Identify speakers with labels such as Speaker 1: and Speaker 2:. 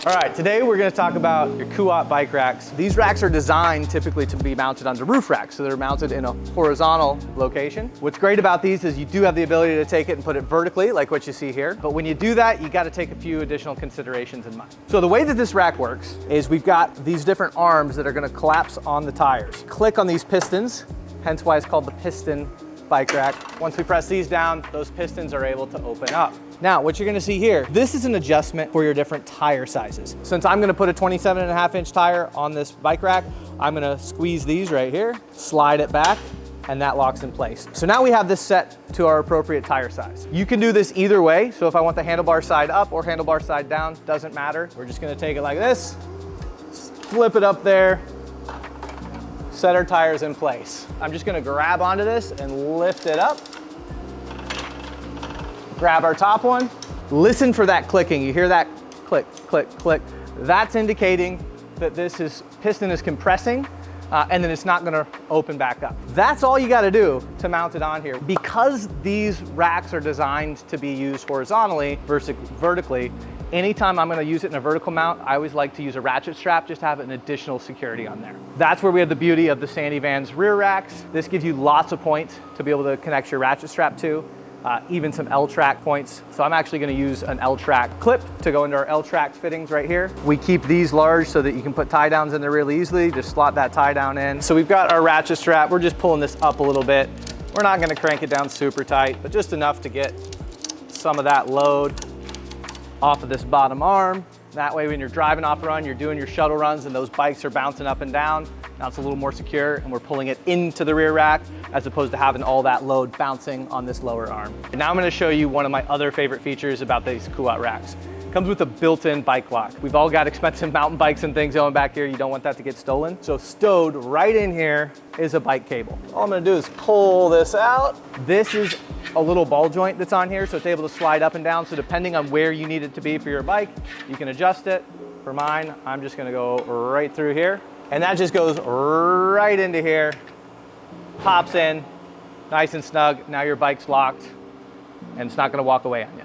Speaker 1: All right, today we're gonna talk about your Kuat bike racks. These racks are designed typically to be mounted onto roof racks, so they're mounted in a horizontal location. What's great about these is you do have the ability to take it and put it vertically, like what you see here. But when you do that, you gotta take a few additional considerations in mind. So the way that this rack works is we've got these different arms that are gonna collapse on the tires. Click on these pistons, hence why it's called the piston bike rack. Once we press these down, those pistons are able to open up. Now, what you're gonna see here, this is an adjustment for your different tire sizes. Since I'm gonna put a 27.5-inch tire on this bike rack, I'm gonna squeeze these right here, slide it back, and that locks in place. So now we have this set to our appropriate tire size. You can do this either way. So if I want the handlebar side up or handlebar side down, doesn't matter. We're just gonna take it like this, flip it up there, set our tires in place. I'm just gonna grab onto this and lift it up. Grab our top one. Listen for that clicking. You hear that click, click, click. That's indicating that this piston is compressing and then it's not gonna open back up. That's all you gotta do to mount it on here. Because these racks are designed to be used horizontally versus vertically, anytime I'm gonna use it in a vertical mount, I always like to use a ratchet strap just to have an additional security on there. That's where we have the beauty of the Sandy Vans rear racks. This gives you lots of points to be able to connect your ratchet strap to, even some L-track points. So I'm actually gonna use an L-track clip to go into our L-track fittings right here. We keep these large so that you can put tie downs in there really easily. Just slot that tie down in. So we've got our ratchet strap. We're just pulling this up a little bit. We're not gonna crank it down super tight, but just enough to get some of that load off of this bottom arm. That way when you're driving off a run, you're doing your shuttle runs and those bikes are bouncing up and down. Now it's a little more secure and we're pulling it into the rear rack as opposed to having all that load bouncing on this lower arm. And now I'm gonna show you one of my other favorite features about these Kuat racks. It comes with a built-in bike lock. We've all got expensive mountain bikes and things going back here. You don't want that to get stolen. So stowed right in here is a bike cable. All I'm gonna do is pull this out. This is a little ball joint that's on here, so it's able to slide up and down. So depending on where you need it to be for your bike, you can adjust it. For mine, I'm just gonna go right through here. And that just goes right into here, pops in, nice and snug. Now your bike's locked and it's not gonna walk away on you.